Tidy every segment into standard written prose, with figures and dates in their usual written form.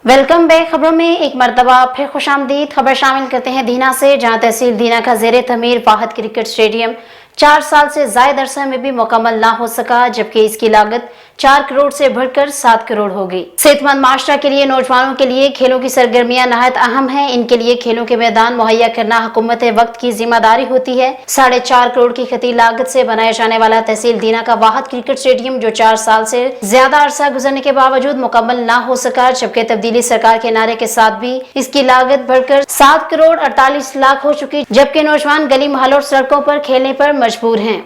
Welcome back. खबरों में एक मरतबा फिर खुशामदीद। खबर शामिल करते हैं दीना से, जहां तहसील दीना का जेर तमीर वाहिद क्रिकेट स्टेडियम 4 साल से जायद अरसा में भी मुकम्मल ना हो सका, जबकि इसकी लागत 4 करोड़ से बढ़कर 7 करोड़ हो गई। सेहतमंद माशरा के लिए नौजवानों के लिए खेलों की सरगर्मियां नहायत अहम हैं। इनके लिए खेलों के मैदान मुहैया करना हुकूमत वक्त की जिम्मेदारी होती है। 4.5 करोड़ की खती लागत से बनाया जाने वाला तहसील दीना का वाहिद क्रिकेट स्टेडियम जो 4 साल से ज्यादा अरसा गुजरने के बावजूद मुकम्मल ना हो सका, जबकि तब्दीली सरकार के नारे के साथ भी इसकी लागत बढ़कर 7 करोड़ 48 लाख हो चुकी, जबकि नौजवान गली मोहल्लों और सड़कों पर खेलने पर मजबूर हैं।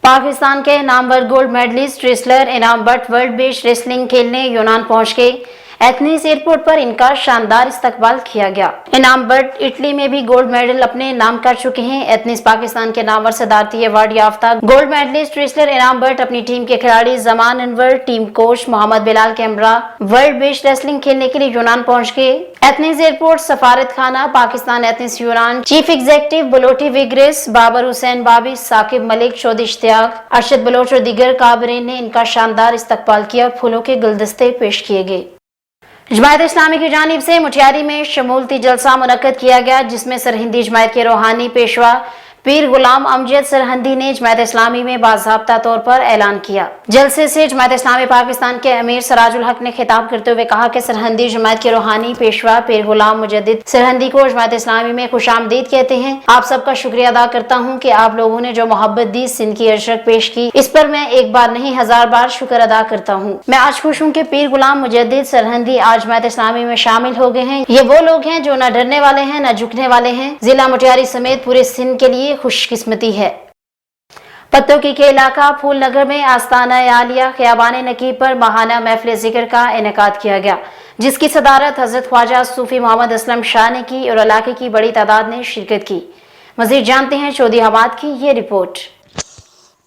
पाकिस्तान के Namvar gold medallist wrestler Inam but world based wrestling खेलने यूनान पहुंच गए। एथेंस एयरपोर्ट पर इनका शानदार इस्तकबाल किया गया। इनाम बट इटली में भी गोल्ड मेडल अपने नाम कर चुके हैं। एथेंस पाकिस्तान के नामवर सदारती अवार्ड याफ्ता gold medallist wrestler Inam Butt अपनी टीम के खिलाड़ी जमान अनवर, टीम कोच मोहम्मद बिलाल के हमरा वर्ल्ड बेस्ड रेसलिंग खेलने के लिए यूनान पहुंच गए। एथेंस एयरपोर्ट, सफारत खाना, पाकिस्तान एथेंस यूनान चीफ एग्जीक्यूटिव बुलोटी विग्रेस, बाबर हुसैन बाबी, साकिब मलिक, चौधरी इश्तियाक, अरशद बलोच और दीगर काबरीन ने इनका शानदार इस्तकबाल किया। फूलों के गुलदस्ते पेश किए गए। जमायत इस्लामी की जानिब से मुटियारी में शमूलती जलसा मुनक्कद किया गया, जिसमें सरहिंदी जमायत के रूहानी पेशवा पीर गुलाम अमजद सरहंदी ने जमायत इस्लामी में बाज़ाब्ता तौर पर ऐलान किया। जलसे से जमायत इस्लामी पाकिस्तान के अमीर सराजुल हक ने खिताब करते हुए कहा कि सरहंदी जमायत के रूहानी पेशवा पीर गुलाम मुजद्दिद सरहंदी को जमायत इस्लामी में खुशामदीद कहते हैं। आप सबका शुक्रिया अदा करता हूँ कि आप लोगों ने जो मोहब्बत दी, सिंध की अशरक पेश की, इस पर मैं एक बार नहीं 1000 बार शुक्र अदा करता हूँ। मैं आज खुश हूँ कि पीर गुलाम मुजद्दिद सरहंदी आज जमायत इस्लामी में शामिल हो गए हैं। ये वो लोग हैं जो न डरने वाले हैं न झुकने वाले हैं। जिला मुटियारी समेत पूरे सिंध के लिए खुशकिस्मती है। पत्तोकी के इलाका फूल नगर में आस्ताना आलिया खियाबान नकीब पर माहाना महफिल जिक्र का इनेकाद किया गया, जिसकी सदारत हजरत ख्वाजा सूफी मोहम्मद असलम शाह ने की और इलाके की बड़ी तादाद ने शिरकत की। मजीद जानते हैं चौधरी हमाद की ये रिपोर्ट।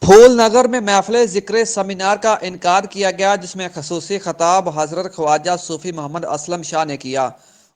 फूल नगर में महफिल जिक्र सेमिनार का इनेकाद किया गया, जिसमें खसूसी खिताब हजरत ख्वाजा सूफी मोहम्मद असलम शाह ने किया।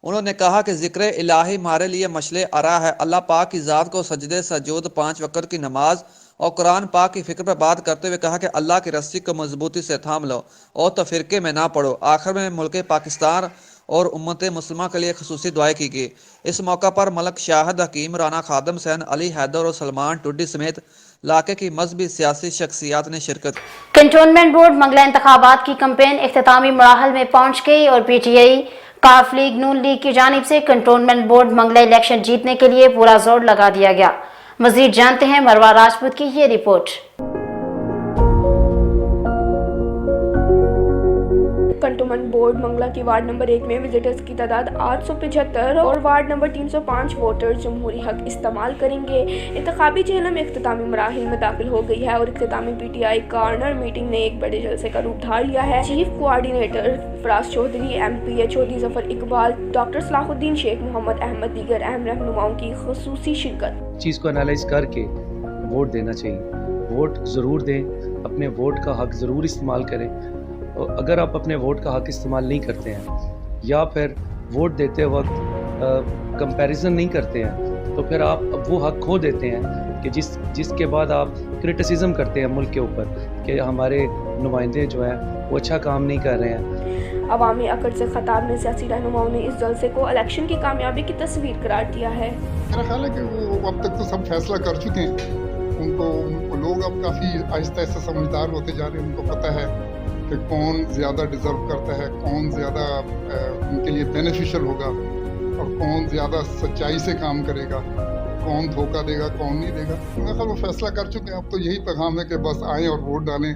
उन्होंने कहा कि जिक्र इलाही हमारे लिए मशले अरा है। अल्लाह पाक की ज़ात को सजदे सजूद, 5 वक्त की नमाज और कुरान पाक की फिक्र पर बात करते हुए कहा कि अल्लाह की रस्सी को मजबूती से थाम लो और तफिरके में ना पड़ो। आखिर में मुल्क पाकिस्तान और उम्मत मुस्लिमा के लिए खसूसी दुआएं की गई। इस मौका पर मलक शाहिद हकीम, राना खादम सैन, अली हैदर और सलमान टुड्डी समेत इलाके की मजहबी सियासी शख्सियात ने शिरकत। कंटोनमेंट बोर्ड मंगला इंतखाबात की कैंपेन इख्तितामी मराहल में पहुंच गई और पीटीआई काफ लीग नून लीग की जानिब से कंटोनमेंट बोर्ड मंगला इलेक्शन जीतने के लिए पूरा जोर लगा दिया गया। मजीद जानते हैं मरवा राजपूत की ये रिपोर्ट। कंटोनमेंट बोर्ड मंगला की वार्ड नंबर 1 में विजिटर्स की तादाद 875 और वार्ड नंबर 305 वोटर्स जमहूरी हक इस्तेमाल करेंगे। इंतखाबी चेहलम इख्तितामी मराहिल में दाखिल हो गई है और इख्तितामी पीटीआई कॉर्नर मीटिंग ने एक बड़े जलसे का रूप धार लिया है। Chief coordinator Faraz Chaudhry, MPA Chaudhry Zafar Iqbal, doctor Salahuddin Sheikh, Mohammad Ahmed, दीगर अहम रहनुमाओं की खुसूसी शिरकत। चीज़ को एनालाइज करके वोट देना चाहिए। वोट ज़रूर दें, अपने वोट का हक ज़रूर इस्तेमाल करें। अगर आप अपने वोट का हक इस्तेमाल नहीं करते हैं या फिर वोट देते वक्त कंपैरिजन नहीं करते हैं, तो फिर आप वो हक खो देते हैं कि जिसके बाद आप क्रिटिसिज्म करते हैं मुल्क के ऊपर कि हमारे नुमाइंदे जो हैं वो अच्छा काम नहीं कर रहे हैं। अवामी अकड़ से खताब में सियासी रहनुमाओं ने इस जलसे को इलेक्शन की कामयाबी की तस्वीर करार दिया है। मेरा ख्याल है कि वो अब तक तो सब फैसला कर चुके हैं। उनको लोग अब काफ़ी आहिस्ता आहिस्ता समझदार होते जा रहे हैं। उनको पता है कि कौन ज़्यादा डिज़र्व करता है, कौन ज़्यादा उनके लिए बेनिफिशियल होगा और कौन ज़्यादा सच्चाई से काम करेगा, कौन धोखा देगा, कौन नहीं देगा। मेरा ख्याल वो फैसला कर चुके हैं। अब तो यही पैगाम है कि बस आएँ और वोट डालें,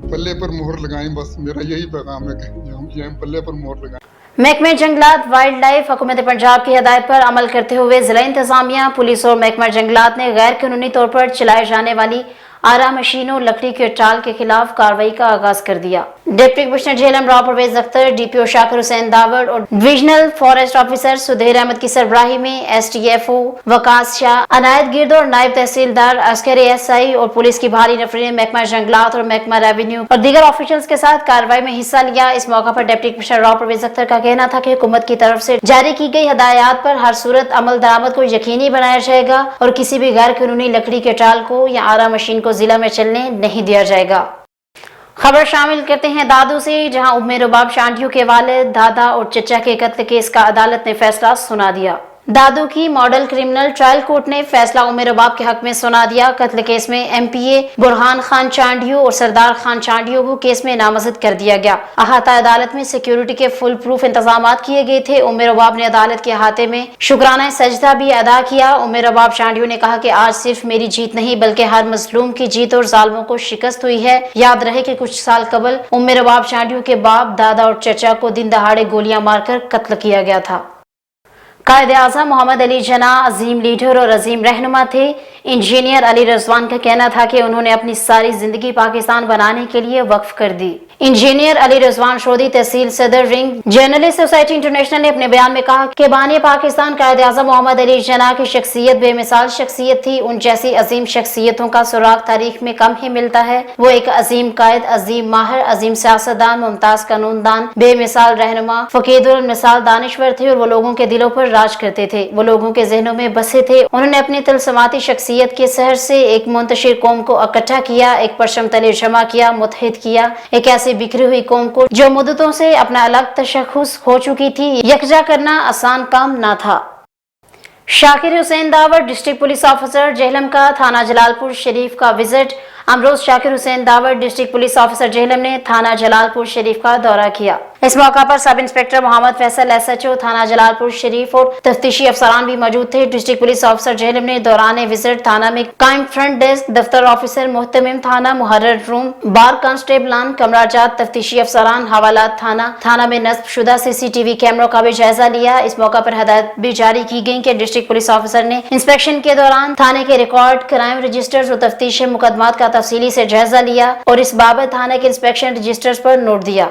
बल्ले पर मोहर लगाएं। बस मेरा यही पैगाम है कि हम जो बल्ले पर मोहर लगाएं। महकमे जंगलात वाइल्ड लाइफ हुकूमत पंजाब की हिदायत पर अमल करते हुए जिला इंतजामिया, पुलिस और महकमा जंगलात ने गैर कानूनी तौर पर चलाए जाने वाली आरा मशीनों लकड़ी के टाल के खिलाफ कार्रवाई का आगाज कर दिया। Deputy commissioner Jhelum Rao Pervez Akhtar, DPO Shakir Hussain Dawar और divisional forest officer Sudhir Ahmed की सरबराही में एसटीएफओ वकास शाह, अनायत गिरद और नायब तहसीलदार, अस्करी एसआई और पुलिस की भारी नफरी ने महकमा जंगलात और महकमा रेवेन्यू और दीगर ऑफिशियल्स के साथ कार्रवाई में हिस्सा लिया। इस मौका पर डिप्टी कमिश्नर राव परवेज अख्तर का कहना था कि हुकूमत की तरफ से जारी की गई हदायत पर हर सूरत अमल दरामद को यकीनी बनाया जाएगा और किसी भी गैर कानूनी लकड़ी के टाल को या आरा मशीन को जिला में चलने नहीं दिया जाएगा। खबर शामिल करते हैं दादू से, जहां उम्मे रुबाब शांडियों के वालिद, दादा और चचा के कत्ल केस का अदालत ने फैसला सुना दिया। दादू की मॉडल क्रिमिनल ट्रायल कोर्ट ने फैसला उम्मे रुबाब के हक में सुना दिया। कत्ल केस में एमपीए बुरहान खान चांडियो और सरदार खान चांडियो को केस में नामजद कर दिया गया। अहाता अदालत में सिक्योरिटी के फुल प्रूफ इंतजाम किए गए थे। उम्मे रुबाब ने अदालत के अहाते में शुक्राना सजदा भी अदा किया। उम्मे रुबाब चांडियो ने कहा कि आज सिर्फ मेरी जीत नहीं बल्कि हर मजलूम की जीत और जालिमों को शिकस्त हुई है। याद रहे कि कुछ साल कबल उम्मे रुबाब चांडियो के बाप, दादा और चचा को दिन दहाड़े गोलियां मारकर कत्ल किया गया था। कायद आज़म मोहम्मद अली जना अजीम लीडर और अजीम रहनुमा थे। इंजीनियर अली रजवान का कहना था कि उन्होंने अपनी सारी जिंदगी पाकिस्तान बनाने के लिए वक्फ कर दी। इंजीनियर अली रजवान शोदी तहसील सदर रिंग जर्नलिस्ट सोसाइटी इंटरनेशनल ने अपने बयान में कहा कि बानी पाकिस्तान कायद आज़म मोहम्मद अली जना की शख्सियत बेमिसाल शख्सियत थी। उन जैसी अजीम शख्सियतों का सुराग तारीख में कम ही मिलता है। वो एक अजीम कायद, अजीम माहिर, अजीम सियासतदान, मुमताज कानूनदान, बेमिसाल रहनुमा, फकीदुल मिसाल दानिश्वर थे और वो लोगों के दिलों पर राज करते थे। वो लोगों के जहनों में बसे थे। उन्होंने अपनी तिलस्माती शख्सियत के सहर से एक मुंतशिर कौम को इकट्ठा किया, एक परचम तले जमा किया, मुत्तहिद किया। एक ऐसी बिखरी हुई कौम को जो मुद्दतों से अपना अलग तशख्खुस हो चुकी थी, यकजा करना आसान काम ना था। Shakir Hussain the power district police officer Jhelum का थाना जलालपुर शरीफ का visit. Ambrose Shakir Hussain the power district police officer Jhelum ने थाना जलालपुर शरीफ का दौरा किया। इस मौका पर sub inspector Mohammad Faisal SHO थाना जलालपुर शरीफ और तफ्तीशी अफसरान भी मौजूद थे। डिस्ट्रिक्ट पुलिस ऑफिसर जेहलम ने दौरान विजिट थाना में कायम फ्रंट डेस्क, दफ्तर ऑफिसर, मोहतमिम थाना, मुहर्रर रूम, बार कांस्टेबलान, कमराजात, तफ्तीशी अफसरान, हवालात थाना में नस्ब शुदा सीसीटीवी कैमरों का भी जायजा लिया। इस मौका पर हदायत भी जारी की गई कि डिस्ट्रिक्ट पुलिस ऑफिसर ने इंस्पेक्शन के दौरान थाने के रिकॉर्ड, क्राइम रजिस्टर्स और तफ्तीश मुकदमात का तफसीली से जायजा लिया और इस बाबत थाने के इंस्पेक्शन रजिस्टर्स पर नोट दिया।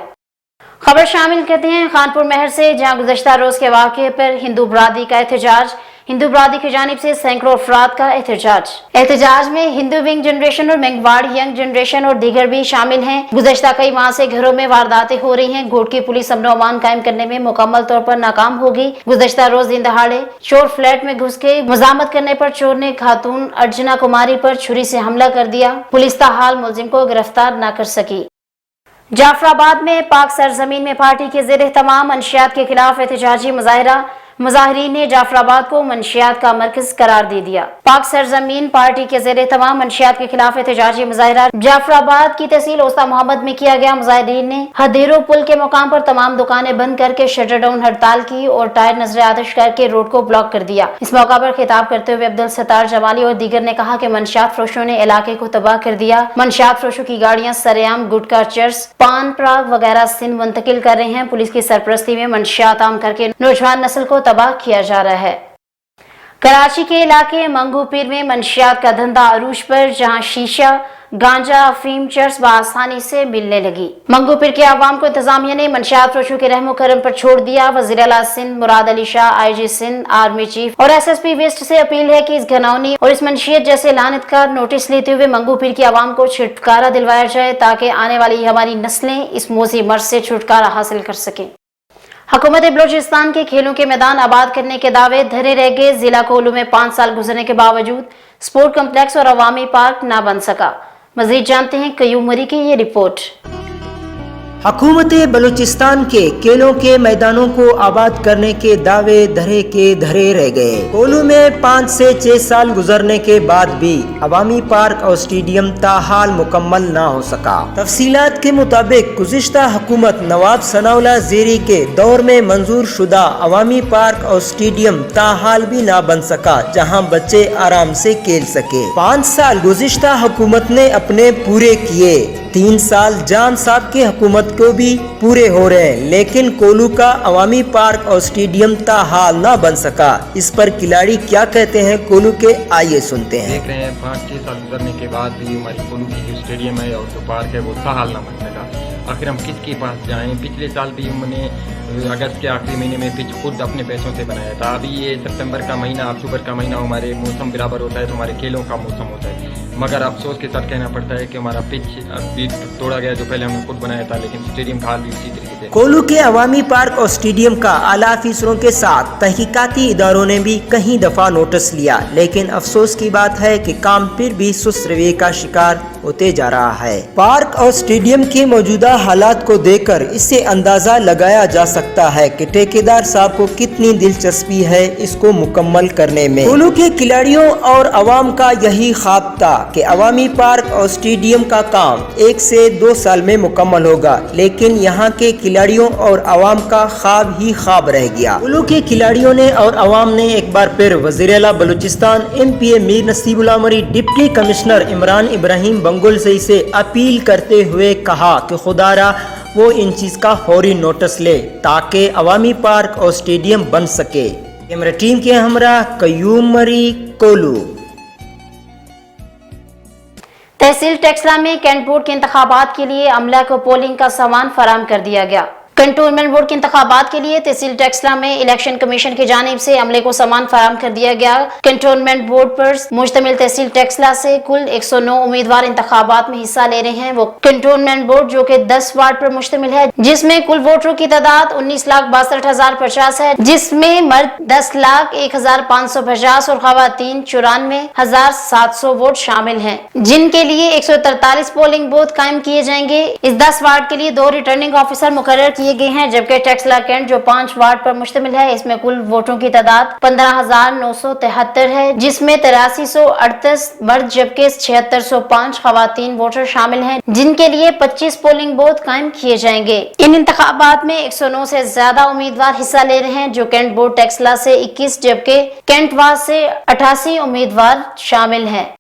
खबर शामिल करते हैं खानपुर महर से, जहां गुज़श्ता रोज के वाक़े पर हिंदू बरादरी का एहतजाज। हिंदू बरादरी की जानिब से सैकड़ों अफराद का एहतजाज में हिंदू विंग जनरेशन और मेंगवाड़ यंग जनरेशन और दीगर भी शामिल हैं। गुज़श्ता कई माह से घरों में वारदातें हो रही हैं। घोट की पुलिस अमन अमान कायम करने में मुकम्मल तौर पर नाकाम होगी। गुज़श्ता रोज दिन दहाड़े चोर फ्लैट में घुस के मजामत करने पर चोर ने खातून अर्चना कुमारी पर छुरी से हमला कर दिया। पुलिस ताहाल मुलजिम को गिरफ्तार न कर सकी। जाफराबाद में पाक सरजमीन में पार्टी के ज़ेर तमाम मंशियात के खिलाफ एहतजाजी मुजाहिरा। मुजाहिरीन ने जाफराबाद को मंशियात का मरकज करार दे दिया। पाक सरजमीन पार्टी के ज़ेर तमाम मंशियात के खिलाफ एहतजाजी मुजाहिरा जाफराबाद की तहसील ओस्ता मोहम्मद में किया गया। मुजाहिरीन ने हदेरो पुल के मुकाम पर तमाम दुकानें बंद करके शटर डाउन हड़ताल की और टायर नजर आतिश करके रोड को ब्लॉक कर दिया। इस मौका पर खिताब करते हुए अब्दुल सत्तार जमाली और दीगर ने कहा कि मंशियात फरोशों ने इलाके को तबाह कर दिया। मंशियात फरोशों की गाड़ियां सरेआम गुटखा, चर्स, पान पराग वगैरह सिंध मुंतकिल कर रहे हैं। पुलिस की सरपरस्ती में मंशियात आम करके नौजवान नस्ल को तबाह किया जा रहा है। कराची के इलाके मंगू पीर में मंशियात का धंधा अरूज पर, जहां शीशा, गांजा, अफीम, चर्स बआसानी से मिलने लगी। मंगू पीर के आवाम को इंतजामिया ने मंशियात फरोशों के रहमो करम पर छोड़ दिया। वज़ीर आला Sindh Murad Ali Shah, IG Sindh, army chief और एसएसपी वेस्ट से अपील है कि इस घनौनी और इस मंशियत जैसे लानतकार नोटिस लेते हुए मंगू पीर की आवाम को छुटकारा दिलवाया जाए, ताकि आने वाली हमारी नस्लें इस मोजी मर्ज से छुटकारा हासिल कर सकें। हुकूमत बलूचिस्तान के खेलों के मैदान आबाद करने के दावे धरे रह गए। जिला कोलू में 5 साल गुजरने के बावजूद स्पोर्ट कम्प्लेक्स और अवामी पार्क ना बन सका। मजीद जानते हैं कयूम मरी की ये रिपोर्ट। हुकूमत बलूचिस्तान के खेलों के मैदानों को आबाद करने के दावे धरे रह गए। कोलू में 5 से 6 साल गुजरने के बाद भी अवामी पार्क और स्टेडियम ताहाल मुकम्मल ना हो सका। तफसीलात के मुताबिक गुज़िश्ता हुकूमत नवाब सनाउल्लाह ज़ेरी के दौर में मंजूर शुदा अवामी पार्क और स्टेडियम ताहाल भी ना बन सका, जहां बच्चे आराम से खेल सके। 5 साल गुज़िश्ता हुकूमत ने अपने पूरे किए। 3 साल जान साहब की हुकूमत को भी पूरे हो रहे हैं, लेकिन कोलू का अवामी पार्क और स्टेडियम ताहाल ना बन सका। इस पर खिलाड़ी क्या कहते हैं कोलू के, आइए सुनते हैं। देख रहे हैं 5-6 साल गुजरने के बाद भी हमारी कोलू की जो स्टेडियम है और जो पार्क है वो ताहाल ना बन सका। आखिर हम किसके पास जाएं? पिछले साल भी हमने अगस्त के आखिरी महीने में पिच खुद अपने पैसों से बनाया था। अभी ये सितंबर का महीना, अक्टूबर का महीना हमारे मौसम बराबर होता है तो हमारे खेलों का मौसम होता है, मगर अफसोस के साथ कहना पड़ता है कि हमारा पिच अभी तोड़ा गया जो पहले हमने खुद बनाया था, लेकिन स्टेडियम का हाल भी उसी तरीके से। कोल्लू के अवामी पार्क और स्टेडियम का आला अफसरों के साथ तहकीकाती इदारों ने भी कई दफा नोटिस लिया, लेकिन अफसोस की बात है कि काम फिर भी सुस्त रवैये का शिकार होते जा रहा है। पार्क और स्टेडियम के मौजूदा हालात को देखकर इससे अंदाजा लगाया जा सकता है कि ठेकेदार साहब को कितनी दिलचस्पी है इसको मुकम्मल करने में। कोल्लू के खिलाड़ियों और अवाम का यही ख्वाब था कि अवामी पार्क और स्टेडियम का काम 1 से 2 साल में मुकम्मल होगा, लेकिन यहाँ के खिलाड़ियों और अवाम का ख्वाब ही ख्वाब रह गया। कोल्लू के खिलाड़ियों ने और अवाम ने एक बार फिर वज़ीर आला बलूचिस्तान MPA मीर नसीबुल्लाह मरी, डिप्टी कमिश्नर इमरान इब्राहिम बंगुल से इसे अपील करते हुए कहा कि खुदारा वो इन चीज़ का फौरी नोटिस ले ताकि अवामी पार्क और स्टेडियम बन सके। कैमरा टीम के हमरा कयूम मरी, कोल्लू। तहसील टेक्सला में कैंट बोर्ड के इंतखाबात के लिए अमला को पोलिंग का सामान फराहम कर दिया गया। कंटोनमेंट बोर्ड के इंतखाबात के लिए तहसील टेक्सला में इलेक्शन कमीशन की जानिब से अमले को सामान फराहम कर दिया गया। कंटोनमेंट बोर्ड पर मुश्तमिल तहसील टेक्सला से कुल 109 उम्मीदवार इंतखाबात में हिस्सा ले रहे हैं। वो कंटोनमेंट बोर्ड जो कि 10 वार्ड पर मुश्तमिल है, जिसमें कुल वोटरों की तादाद 19,62,050 है, जिसमें मर्द 10,01,550 और खवातीन 94,700 वोट शामिल हैं, जिनके लिए 143 पोलिंग बूथ कायम किए जाएंगे। इस 10 वार्ड के लिए 2 रिटर्निंग ऑफिसर मुकर्रर किए गए हैं, जबकि टेक्सला कैंट जो 5 वार्ड पर मुश्तमिल है, इसमें कुल वोटों की तादाद 15,973 है, जिसमें 8338 मर्द जबकि 7605 खवातीन वोटर शामिल हैं, जिनके लिए 25 पोलिंग बूथ कायम किए जाएंगे। इन इंतखाबात में 109 से ज्यादा उम्मीदवार हिस्सा ले रहे हैं, जो कैंट बोर्ड टेक्सला से 21 जबकि कैंट वास से 88 उम्मीदवार शामिल हैं।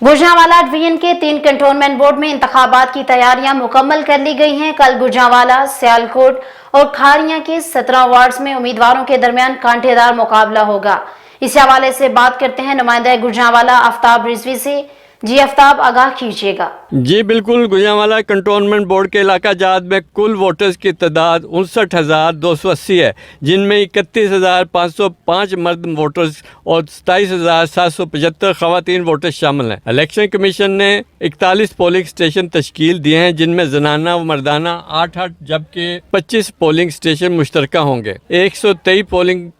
गुजरांवाला डिवीजन के 3 कंटोनमेंट बोर्ड में इंतखाबात की तैयारियां मुकम्मल कर ली गई हैं। कल गुजरांवाला, सियालकोट और खारियां के 17 वार्ड्स में उम्मीदवारों के दरमियान कांटेदार मुकाबला होगा। इस हवाले से बात करते हैं नुमाइंदा गुजरांवाला आफ्ताब रिजवी से। जी आफ्ताब, आगाह कीजिएगा। जी बिल्कुल, गुजरांवाला कंटोनमेंट बोर्ड के इलाका जात में कुल वोटर्स की तादाद 59,280 है, जिनमें 31,505 मर्द वोटर्स और 27,775 खवातीन वोटर्स शामिल हैं। इलेक्शन कमीशन ने 41 पोलिंग स्टेशन तश्कील दिए हैं, जिनमें जनाना व मर्दाना 8-8 जबकि 25 पोलिंग स्टेशन मुश्तरका होंगे। 123 पोलिंग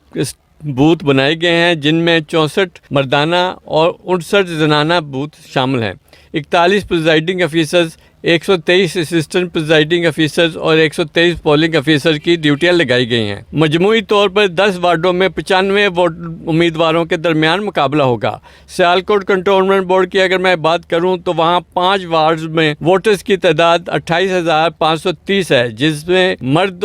बूथ बनाए गए हैं, जिनमें 64 मर्दाना और 59 जनाना बूथ शामिल हैं। 41 प्रिजाइडिंग अफीसर्स, 123 असिस्टेंट प्रिजाइडिंग अफीसर्स और 123 पोलिंग अफीसर की ड्यूटियां लगाई गई हैं। मजमूई तौर पर 10 वार्डों में 95 वोट उम्मीदवारों के दरमियान मुकाबला होगा। सियालकोट कंटोनमेंट बोर्ड की अगर मैं बात करूं तो वहां 5 वार्ड्स में वोटर्स की तादाद 28,530 है, जिसमें मर्द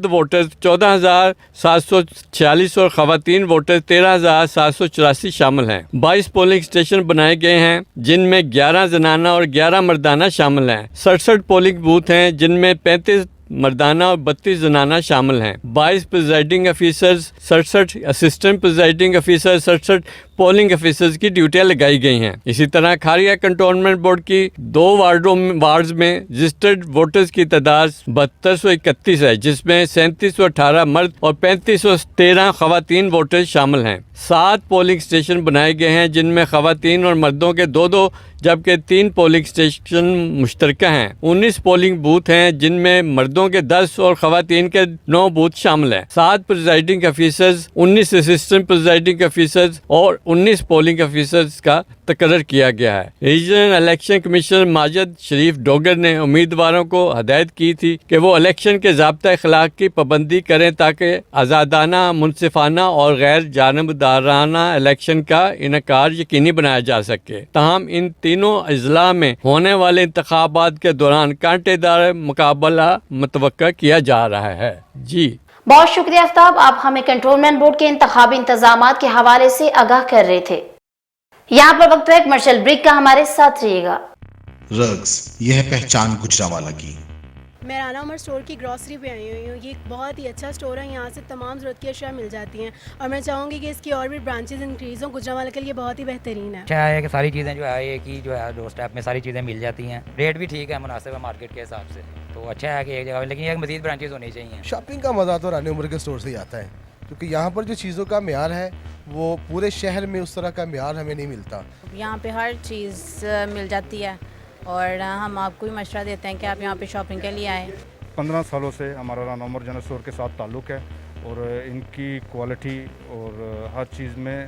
वोटर्स 14,746 और खवातीन वोटर्स 13,784 शामिल हैं। 22 पोलिंग स्टेशन बनाए गए हैं, जिनमें 11 जनाना और 11 मर्दाना शामिल हैं। 67 पोलिंग बूथ हैं, जिनमें 35 मर्दाना और 32 जनाना शामिल हैं। 22 presiding officers, 67 assistant presiding officer, 67 polling officers की ड्यूटियां लगाई गई हैं। इसी तरह खारिया कंटोनमेंट बोर्ड की 2 वार्ड्स में रजिस्टर्ड वोटर्स की तादाद 7231 है, जिसमें 3718 मर्द और 3513 खवातीन वोटर्स शामिल हैं। 7 पोलिंग स्टेशन बनाए गए हैं, जिनमें खवातीन और मर्दों के 2-2 जबकि 3 पोलिंग स्टेशन मुश्तरका हैं। 19 पोलिंग बूथ हैं, जिनमें मर्दों के 10 और खवातीन के 9 बूथ शामिल हैं। 7 प्रिजाइडिंग अफीसर्स, 19 असिस्टेंट प्रिजाइडिंग अफीसर्स और 19 पोलिंग अफीसर्स का तकर्रर किया गया है। रीजनल इलेक्शन कमिश्नर माजिद शरीफ डोगर ने उम्मीदवारों को हदायत की थी कि वो इलेक्शन के ज़ाब्ता अखलाक की पाबंदी करें ताकि आज़ादाना, मुनसिफाना और गैर जानबदाराना इलेक्शन का इनकार यकीनी बनाया जा सके। ताहम इन तीनों अजला में होने वाले इंतखाबात के दौरान कांटेदार मुकाबला मुतवक्का किया जा रहा है। जी बहुत शुक्रिया आफ्ताब, आप हमें कंटोनमेंट बोर्ड के इंतखाबी इंतजामात के हवाले से आगाह कर रहे थे। यहाँ पर वक्त है कमर्शियल ब्रेक का, हमारे साथ रहिएगा। रग्स, यह पहचान गुजरांवाला की। मैं राना उमर स्टोर की ग्रॉसरी पे आई हुई हूँ। ये एक बहुत ही अच्छा स्टोर है, यहाँ से तमाम ज़रूरत की अशिया मिल जाती हैं और मैं चाहूँगी कि इसकी और भी ब्रांचेज इंक्रीज़ हों। गुजरांवाला के लिए बहुत ही बेहतरीन है। अच्छा है कि सारी चीज़ें जो है एक ही जो है डोर स्टेप में सारी चीज़ें मिल जाती हैं, रेट भी ठीक है, मुनासिब है मार्केट के हिसाब से। तो अच्छा है कि एक जगह, लेकिन एक मज़ीद ब्रांचेज होनी चाहिए। शॉपिंग का मज़ा तो रानी उमर के स्टोर से ही आता है, क्योंकि यहाँ पर जो चीज़ों का म्यार है वो पूरे शहर में उस तरह का म्यार हमें नहीं मिलता। यहाँ पे हर चीज़ मिल जाती है और हम आपको भी मशवरा देते हैं कि आप यहाँ पे शॉपिंग के लिए आएँ। 15 सालों से हमारा राना उमर जनरल स्टोर के साथ ताल्लुक़ है और इनकी क्वालिटी और हर चीज़ में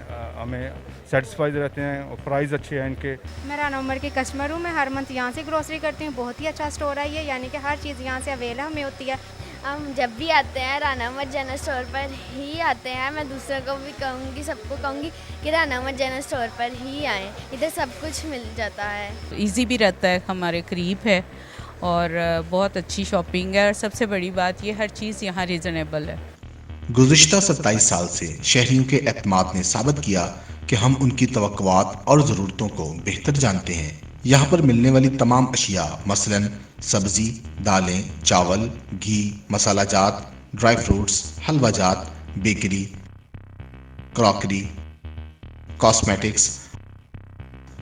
हमें सेटिस्फाइड रहते हैं और प्राइस अच्छे हैं इनके। मैं राना उमर की कस्टमर हूँ, मैं हर मंथ यहाँ से ग्रोसरी करती हूँ। बहुत ही अच्छा स्टोर है ये, यानी कि हर चीज़ यहाँ से अवेलेबल हमें होती है। हम जब भी आते हैं राना उमर जनरल स्टोर पर ही आते हैं। मैं दूसरों को भी कहूँगी, सबको कहूँगी कि राना उमर जनरल स्टोर पर ही आएँ, इधर सब कुछ मिल जाता है। इजी भी रहता है, हमारे करीब है और बहुत अच्छी शॉपिंग है और सबसे बड़ी बात ये हर चीज़ यहाँ रीज़नेबल है। गुज़िश्ता 27 साल से शहरियों के एतमाद ने साबित किया कि हम उनकी तवक्कुआत और ज़रूरतों को बेहतर जानते हैं। यहाँ पर मिलने वाली तमाम अशिया मसलन सब्ज़ी, दालें, चावल, घी, मसाला जात, ड्राई फ्रूट्स, हलवा जात, bakery, crockery, cosmetics,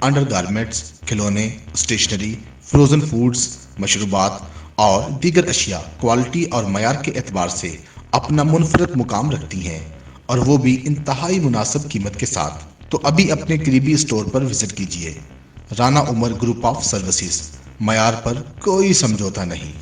under garments, खिलौने, स्टेशनरी, फ्रोज़न फूड्स, मशरूबात और दीगर अशिया क्वालिटी और मयार के एतबार से अपना मुनफरद मुकाम रखती हैं और वो भी इंतहाई मुनासिब कीमत के साथ। तो अभी अपने करीबी स्टोर पर विजिट कीजिए। Rana Umar group of services, मयार पर कोई समझौता नहीं।